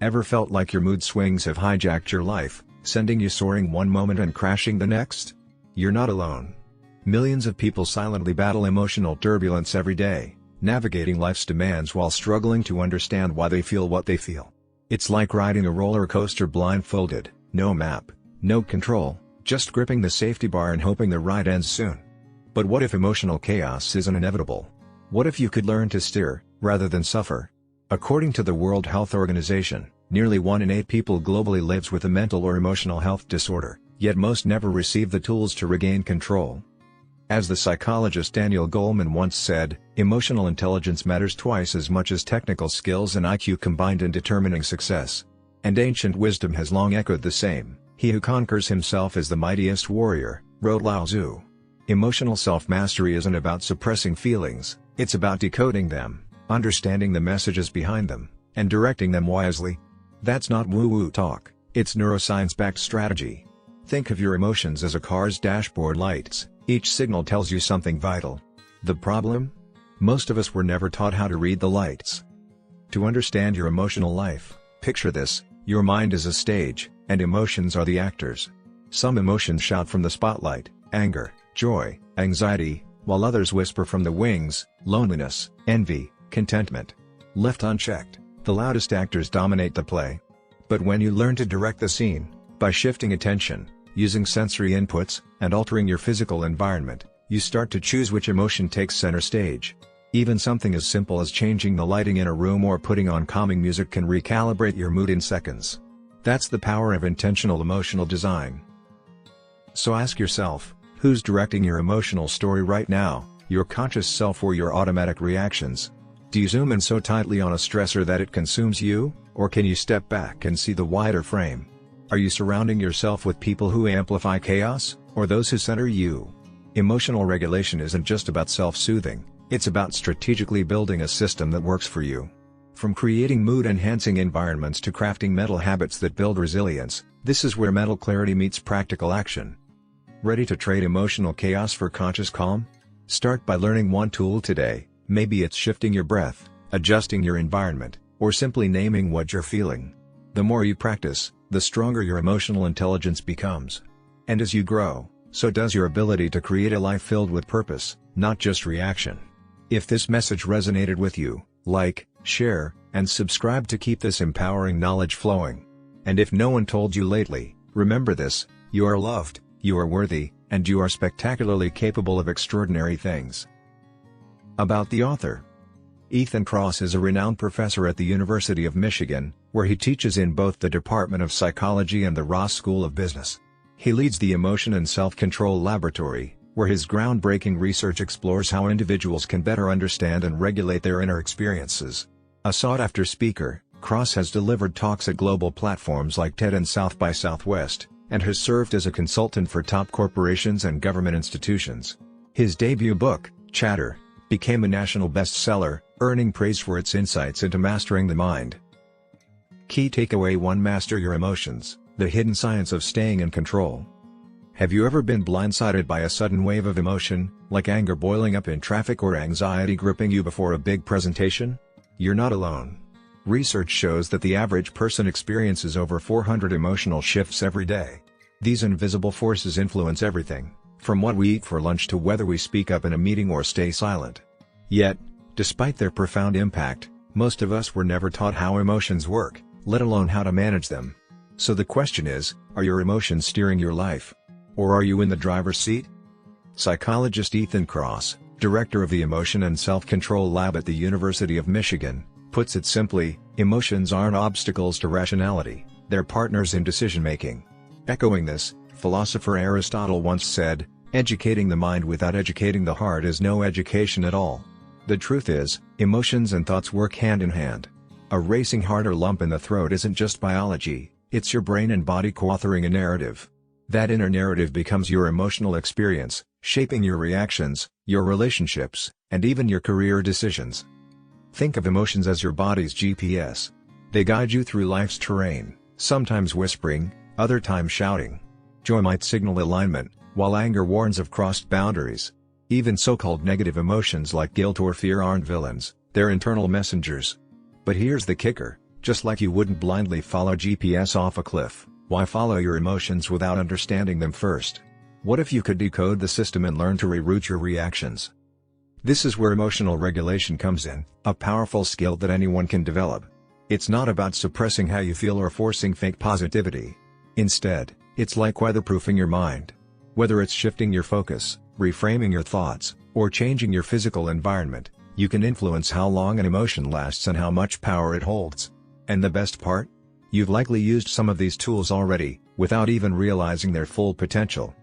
Ever felt like your mood swings have hijacked your life, sending you soaring one moment and crashing the next? You're not alone. Millions of people silently battle emotional turbulence every day, navigating life's demands while struggling to understand why they feel what they feel. It's like riding a roller coaster blindfolded, no map, no control, just gripping the safety bar and hoping the ride ends soon. But what if emotional chaos isn't inevitable? What if you could learn to steer, rather than suffer? According to the World Health Organization, nearly 1 in 8 people globally lives with a mental or emotional health disorder, yet most never receive the tools to regain control. As the psychologist Daniel Goleman once said, emotional intelligence matters twice as much as technical skills and IQ combined in determining success. And ancient wisdom has long echoed the same: "He who conquers himself is the mightiest warrior," wrote Lao Tzu. Emotional self-mastery isn't about suppressing feelings, it's about decoding them, understanding the messages behind them, and directing them wisely. That's not woo-woo talk, it's neuroscience-backed strategy. Think of your emotions as a car's dashboard lights. Each signal tells you something vital. The problem? Most of us were never taught how to read the lights. To understand your emotional life, picture this: your mind is a stage, and emotions are the actors. Some emotions shout from the spotlight: anger, joy, anxiety, while others whisper from the wings: loneliness, envy, contentment. Left unchecked, the loudest actors dominate the play. But when you learn to direct the scene, by shifting attention, using sensory inputs, and altering your physical environment, you start to choose which emotion takes center stage. Even something as simple as changing the lighting in a room or putting on calming music can recalibrate your mood in seconds. That's the power of intentional emotional design. So ask yourself, who's directing your emotional story right now, your conscious self or your automatic reactions? Do you zoom in so tightly on a stressor that it consumes you, or can you step back and see the wider frame? Are you surrounding yourself with people who amplify chaos, or those who center you? Emotional regulation isn't just about self-soothing, it's about strategically building a system that works for you. From creating mood-enhancing environments to crafting mental habits that build resilience, this is where mental clarity meets practical action. Ready to trade emotional chaos for conscious calm? Start by learning one tool today. Maybe it's shifting your breath, adjusting your environment, or simply naming what you're feeling. The more you practice, the stronger your emotional intelligence becomes. And as you grow, so does your ability to create a life filled with purpose, not just reaction. If this message resonated with you, like, share, and subscribe to keep this empowering knowledge flowing. And if no one told you lately, remember this: you are loved, you are worthy, and you are spectacularly capable of extraordinary things. About the author. Ethan Kross is a renowned professor at the University of Michigan, where he teaches in both the Department of Psychology and the Ross School of Business. He leads the Emotion and Self-Control Laboratory, where his groundbreaking research explores how individuals can better understand and regulate their inner experiences. A sought-after speaker, Kross has delivered talks at global platforms like TED and South by Southwest, and has served as a consultant for top corporations and government institutions. His debut book, Chatter, became a national bestseller, earning praise for its insights into mastering the mind. Key Takeaway 1: Master your emotions, the hidden science of staying in control. Have you ever been blindsided by a sudden wave of emotion, like anger boiling up in traffic or anxiety gripping you before a big presentation? You're not alone. Research shows that the average person experiences over 400 emotional shifts every day. These invisible forces influence everything, from what we eat for lunch to whether we speak up in a meeting or stay silent. Yet, despite their profound impact, most of us were never taught how emotions work, let alone how to manage them. So the question is, are your emotions steering your life? Or are you in the driver's seat? Psychologist Ethan Kross, director of the Emotion and Self-Control Lab at the University of Michigan, puts it simply: emotions aren't obstacles to rationality, they're partners in decision-making. Echoing this, philosopher Aristotle once said, "Educating the mind without educating the heart is no education at all." The truth is, emotions and thoughts work hand in hand. A racing heart or lump in the throat isn't just biology, it's your brain and body co-authoring a narrative. That inner narrative becomes your emotional experience, shaping your reactions, your relationships, and even your career decisions. Think of emotions as your body's GPS. They guide you through life's terrain, sometimes whispering, other times shouting. Joy might signal alignment, while anger warns of crossed boundaries. Even so-called negative emotions like guilt or fear aren't villains, they're internal messengers. But here's the kicker: Just like you wouldn't blindly follow GPS off a cliff, why follow your emotions without understanding them first? What if you could decode the system and learn to reroute your reactions? This is where emotional regulation comes in, a powerful skill that anyone can develop. It's not about suppressing how you feel or forcing fake positivity. Instead, it's like weatherproofing your mind. Whether it's shifting your focus, reframing your thoughts, or changing your physical environment, you can influence how long an emotion lasts and how much power it holds. And the best part? You've likely used some of these tools already, without even realizing their full potential.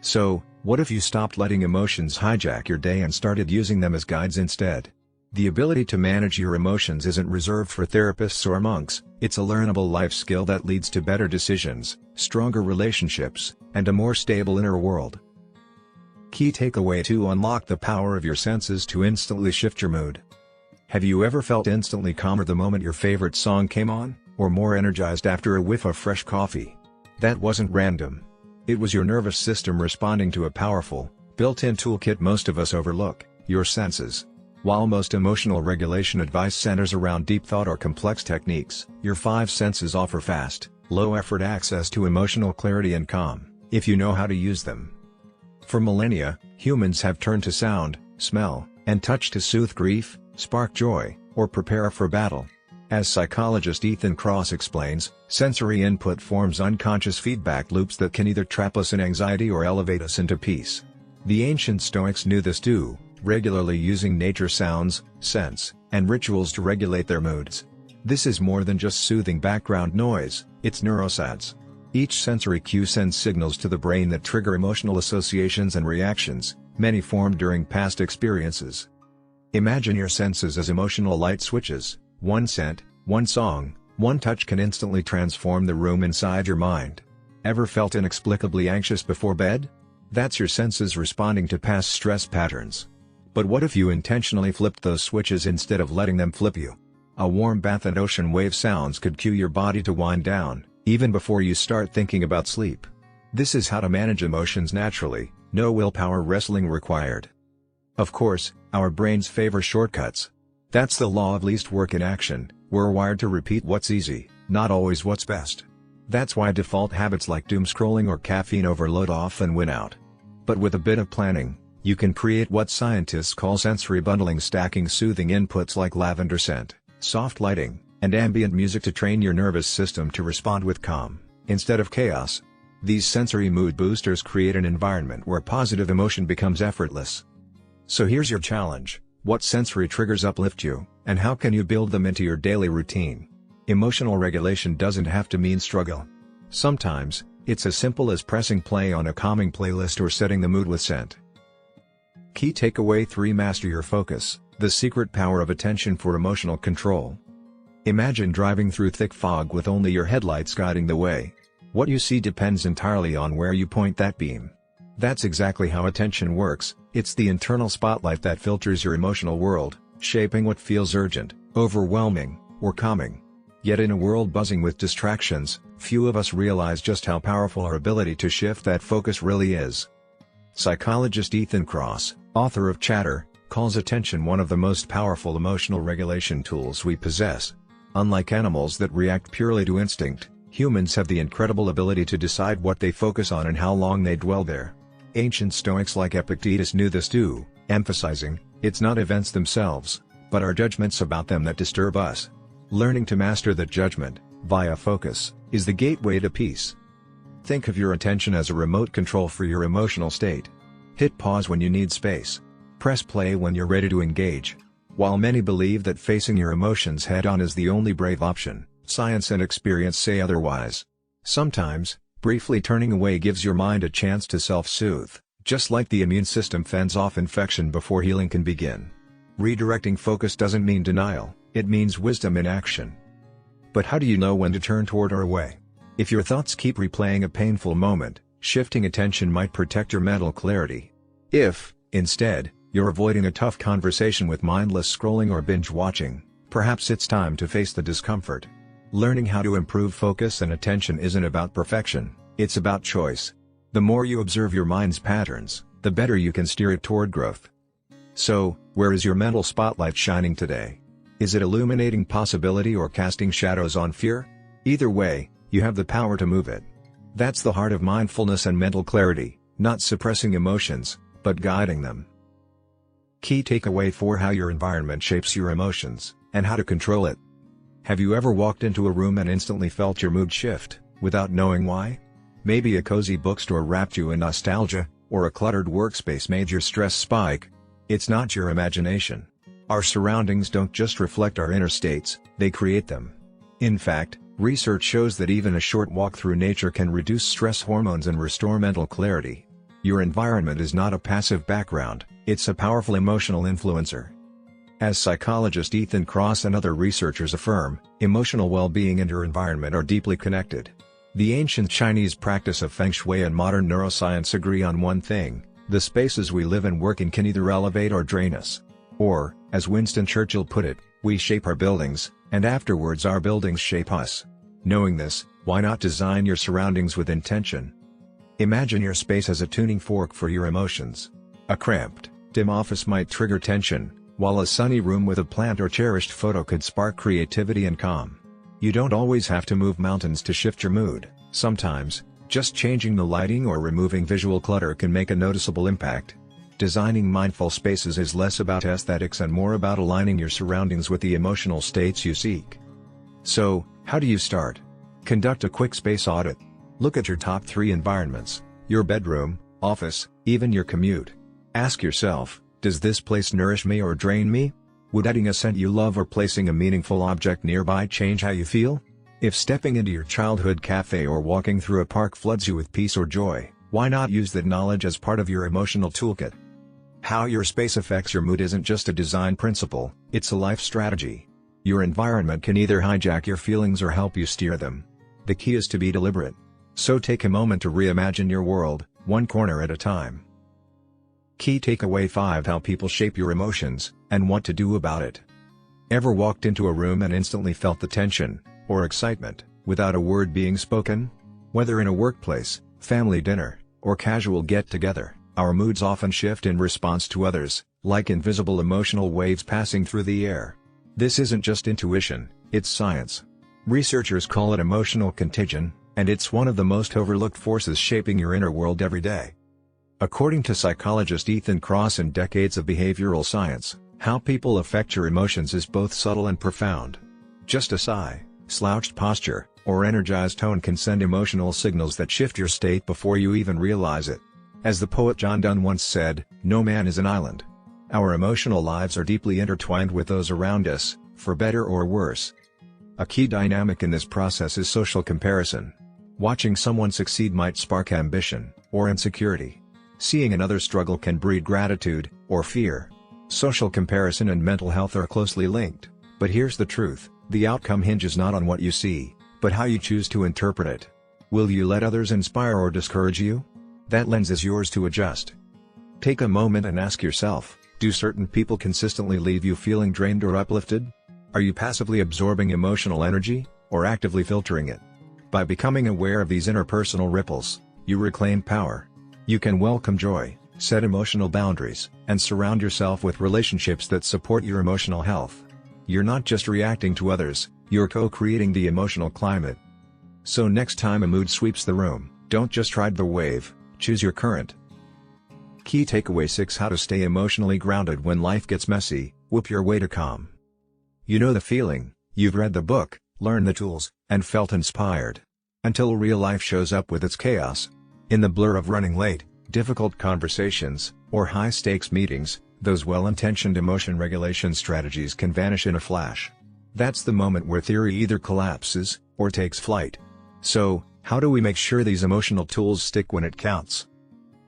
So, what if you stopped letting emotions hijack your day and started using them as guides instead? The ability to manage your emotions isn't reserved for therapists or monks, it's a learnable life skill that leads to better decisions, stronger relationships, and a more stable inner world. Key takeaway: to unlock the power of your senses to instantly shift your mood. Have you ever felt instantly calmer the moment your favorite song came on, or more energized after a whiff of fresh coffee? That wasn't random. It was your nervous system responding to a powerful, built-in toolkit most of us overlook: your senses. While most emotional regulation advice centers around deep thought or complex techniques, your 5 senses offer fast, low-effort access to emotional clarity and calm, if you know how to use them. For millennia, humans have turned to sound, smell, and touch to soothe grief, spark joy, or prepare for battle. As psychologist Ethan Kross explains, sensory input forms unconscious feedback loops that can either trap us in anxiety or elevate us into peace. The ancient Stoics knew this too, regularly using nature sounds, scents, and rituals to regulate their moods. This is more than just soothing background noise, it's neuroscience. Each sensory cue sends signals to the brain that trigger emotional associations and reactions, many formed during past experiences. Imagine your senses as emotional light switches. One scent, one song, one touch can instantly transform the room inside your mind. Ever felt inexplicably anxious before bed? That's your senses responding to past stress patterns. But what if you intentionally flipped those switches instead of letting them flip you? A warm bath and ocean wave sounds could cue your body to wind down, even before you start thinking about sleep. This is how to manage emotions naturally, no willpower wrestling required. Of course, our brains favor shortcuts. That's the law of least work in action. We're wired to repeat what's easy, not always what's best. That's why default habits like doom scrolling or caffeine overload often win out. But with a bit of planning, you can create what scientists call sensory bundling, stacking soothing inputs like lavender scent, soft lighting, and ambient music to train your nervous system to respond with calm, instead of chaos. These sensory mood boosters create an environment where positive emotion becomes effortless. So here's your challenge: what sensory triggers uplift you, and how can you build them into your daily routine? Emotional regulation doesn't have to mean struggle. Sometimes, it's as simple as pressing play on a calming playlist or setting the mood with scent. Key takeaway 3: master your focus, the secret power of attention for emotional control. Imagine driving through thick fog with only your headlights guiding the way. What you see depends entirely on where you point that beam. That's exactly how attention works. It's the internal spotlight that filters your emotional world, shaping what feels urgent, overwhelming, or calming. Yet in a world buzzing with distractions, few of us realize just how powerful our ability to shift that focus really is. Psychologist Ethan Kross, author of Chatter, calls attention one of the most powerful emotional regulation tools we possess. Unlike animals that react purely to instinct, humans have the incredible ability to decide what they focus on and how long they dwell there. Ancient Stoics like Epictetus knew this too, emphasizing, it's not events themselves, but our judgments about them that disturb us. Learning to master that judgment, via focus, is the gateway to peace. Think of your attention as a remote control for your emotional state. Hit pause when you need space. Press play when you're ready to engage. While many believe that facing your emotions head-on is the only brave option, science and experience say otherwise. Sometimes, briefly turning away gives your mind a chance to self-soothe, just like the immune system fends off infection before healing can begin. Redirecting focus doesn't mean denial, it means wisdom in action. But how do you know when to turn toward or away? If your thoughts keep replaying a painful moment, shifting attention might protect your mental clarity. If, instead, you're avoiding a tough conversation with mindless scrolling or binge-watching, perhaps it's time to face the discomfort. Learning how to improve focus and attention isn't about perfection, it's about choice. The more you observe your mind's patterns, the better you can steer it toward growth. So, where is your mental spotlight shining today? Is it illuminating possibility or casting shadows on fear? Either way, you have the power to move it. That's the heart of mindfulness and mental clarity, not suppressing emotions, but guiding them. Key takeaway 4: How your environment shapes your emotions, and how to control it. Have you ever walked into a room and instantly felt your mood shift, without knowing why? Maybe a cozy bookstore wrapped you in nostalgia, or a cluttered workspace made your stress spike. It's not your imagination. Our surroundings don't just reflect our inner states, they create them. In fact, research shows that even a short walk through nature can reduce stress hormones and restore mental clarity. Your environment is not a passive background, it's a powerful emotional influencer. As psychologist Ethan Kross and other researchers affirm, emotional well-being and your environment are deeply connected. The ancient Chinese practice of Feng Shui and modern neuroscience agree on one thing: the spaces we live and work in can either elevate or drain us. Or, as Winston Churchill put it, we shape our buildings, and afterwards our buildings shape us. Knowing this, why not design your surroundings with intention? Imagine your space as a tuning fork for your emotions. A cramped, dim office might trigger tension, while a sunny room with a plant or cherished photo could spark creativity and calm. You don't always have to move mountains to shift your mood. Sometimes, just changing the lighting or removing visual clutter can make a noticeable impact. Designing mindful spaces is less about aesthetics and more about aligning your surroundings with the emotional states you seek. So, how do you start? Conduct a quick space audit. Look at your top 3 environments: your bedroom, office, even your commute. Ask yourself, does this place nourish me or drain me? Would adding a scent you love or placing a meaningful object nearby change how you feel? If stepping into your childhood cafe or walking through a park floods you with peace or joy, why not use that knowledge as part of your emotional toolkit? How your space affects your mood isn't just a design principle, it's a life strategy. Your environment can either hijack your feelings or help you steer them. The key is to be deliberate. So take a moment to reimagine your world, one corner at a time. Key takeaway 5: How people shape your emotions, and what to do about it. Ever walked into a room and instantly felt the tension, or excitement, without a word being spoken? Whether in a workplace, family dinner, or casual get-together, our moods often shift in response to others, like invisible emotional waves passing through the air. This isn't just intuition, it's science. Researchers call it emotional contagion, and it's one of the most overlooked forces shaping your inner world every day. According to psychologist Ethan Kross and decades of behavioral science, how people affect your emotions is both subtle and profound. Just a sigh, slouched posture, or energized tone can send emotional signals that shift your state before you even realize it. As the poet John Donne once said, "No man is an island." Our emotional lives are deeply intertwined with those around us, for better or worse. A key dynamic in this process is social comparison. Watching someone succeed might spark ambition, or insecurity. Seeing another struggle can breed gratitude, or fear. Social comparison and mental health are closely linked, but here's the truth: the outcome hinges not on what you see, but how you choose to interpret it. Will you let others inspire or discourage you? That lens is yours to adjust. Take a moment and ask yourself, do certain people consistently leave you feeling drained or uplifted? Are you passively absorbing emotional energy, or actively filtering it? By becoming aware of these interpersonal ripples, you reclaim power. You can welcome joy, set emotional boundaries, and surround yourself with relationships that support your emotional health. You're not just reacting to others, you're co-creating the emotional climate. So next time a mood sweeps the room, don't just ride the wave, choose your current. Key takeaway 6: How to stay emotionally grounded when life gets messy. Whoop your way to calm. You know the feeling: you've read the book, learned the tools, and felt inspired. Until real life shows up with its chaos. In the blur of running late, difficult conversations, or high-stakes meetings, those well-intentioned emotion regulation strategies can vanish in a flash. That's the moment where theory either collapses, or takes flight. So, how do we make sure these emotional tools stick when it counts?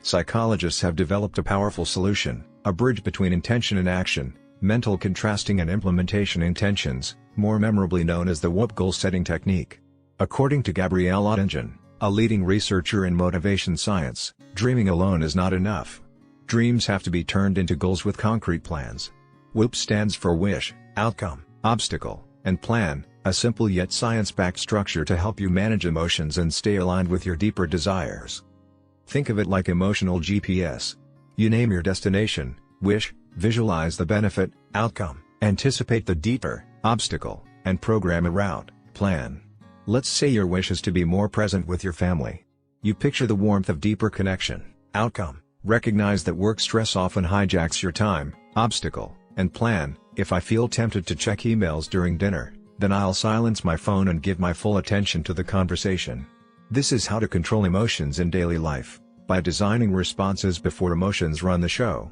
Psychologists have developed a powerful solution: a bridge between intention and action, mental contrasting and implementation intentions, more memorably known as the WHOOP goal-setting technique. According to Gabrielle Oettingen, a leading researcher in motivation science, dreaming alone is not enough. Dreams have to be turned into goals with concrete plans. WHOOP stands for wish, outcome, obstacle, and plan, a simple yet science-backed structure to help you manage emotions and stay aligned with your deeper desires. Think of it like emotional GPS. You name your destination, wish, visualize the benefit, outcome, Anticipate the deeper obstacle, and program a route plan. Let's say your wish is to be more present with your family. You picture the warmth of deeper connection, outcome. Recognize that work stress often hijacks your time, obstacle, and plan. If I feel tempted to check emails during dinner, then I'll silence my phone and give my full attention to the conversation. This is how to control emotions in daily life, by designing responses before emotions run the show.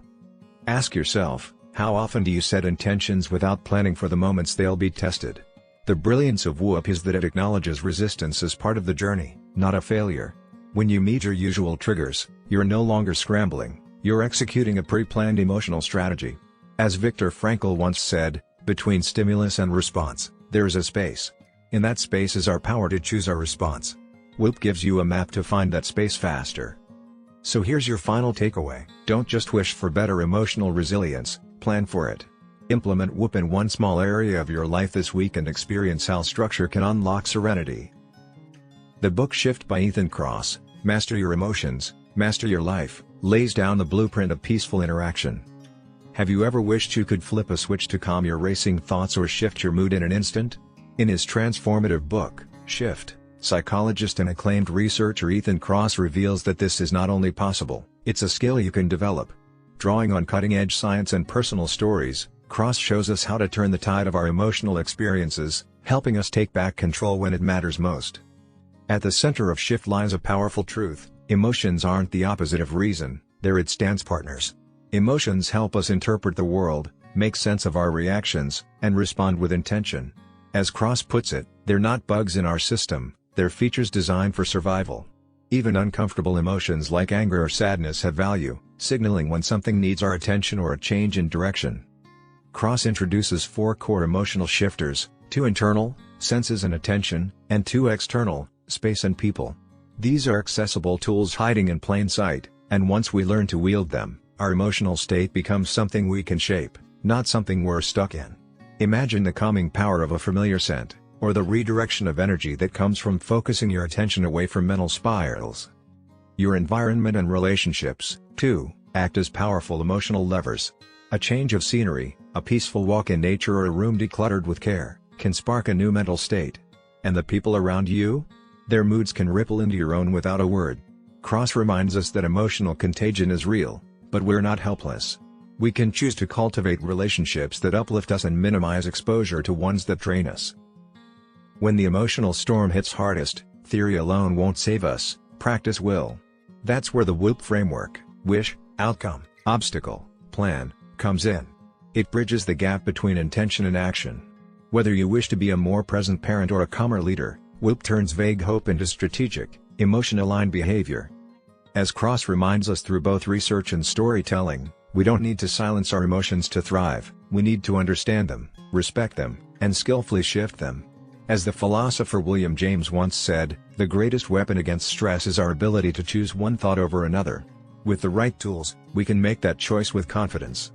Ask yourself, how often do you set intentions without planning for the moments they'll be tested? The brilliance of WHOOP is that it acknowledges resistance as part of the journey, not a failure. When you meet your usual triggers, you're no longer scrambling, you're executing a pre-planned emotional strategy. As Viktor Frankl once said, between stimulus and response, there is a space. In that space is our power to choose our response. WHOOP gives you a map to find that space faster. So here's your final takeaway: don't just wish for better emotional resilience, plan for it. Implement WHOOP in one small area of your life this week and experience how structure can unlock serenity. The book Shift by Ethan Kross, Master Your Emotions, Master Your Life, lays down the blueprint of peaceful interaction. Have you ever wished you could flip a switch to calm your racing thoughts or shift your mood in an instant? In his transformative book, Shift, psychologist and acclaimed researcher Ethan Kross reveals that this is not only possible, it's a skill you can develop. Drawing on cutting-edge science and personal stories, Kross shows us how to turn the tide of our emotional experiences, helping us take back control when it matters most. At the center of Shift lies a powerful truth: emotions aren't the opposite of reason, they're its dance partners. Emotions help us interpret the world, make sense of our reactions, and respond with intention. As Kross puts it, they're not bugs in our system, they're features designed for survival. Even uncomfortable emotions like anger or sadness have value, signaling when something needs our attention or a change in direction. Kross introduces 4 core emotional shifters: 2 internal, senses and attention, and 2 external, space and people. These are accessible tools hiding in plain sight, and once we learn to wield them, our emotional state becomes something we can shape, not something we're stuck in. Imagine the calming power of a familiar scent, or the redirection of energy that comes from focusing your attention away from mental spirals. Your environment and relationships, too, act as powerful emotional levers. A change of scenery, a peaceful walk in nature or a room decluttered with care, can spark a new mental state. And the people around you? Their moods can ripple into your own without a word. Kross reminds us that emotional contagion is real, but we're not helpless. We can choose to cultivate relationships that uplift us and minimize exposure to ones that drain us. When the emotional storm hits hardest, theory alone won't save us, practice will. That's where the WHOOP framework, wish, outcome, obstacle, plan, comes in. It bridges the gap between intention and action. Whether you wish to be a more present parent or a calmer leader, WHOOP turns vague hope into strategic, emotion-aligned behavior. As Kross reminds us through both research and storytelling, we don't need to silence our emotions to thrive, we need to understand them, respect them, and skillfully shift them. As the philosopher William James once said, the greatest weapon against stress is our ability to choose one thought over another. With the right tools, we can make that choice with confidence.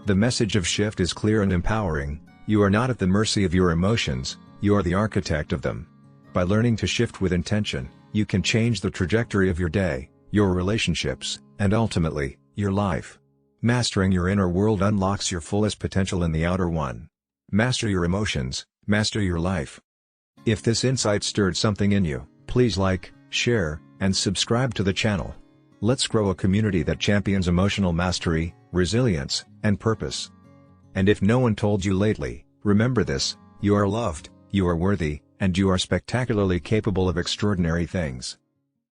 The message of Shift is clear and empowering: you are not at the mercy of your emotions, you are the architect of them. By learning to shift with intention, you can change the trajectory of your day, your relationships, and ultimately, your life. Mastering your inner world unlocks your fullest potential in the outer one. Master your emotions, master your life. If this insight stirred something in you, please like, share, and subscribe to the channel. Let's grow a community that champions emotional mastery, resilience, and purpose. And if no one told you lately, remember this: you are loved, you are worthy, and you are spectacularly capable of extraordinary things.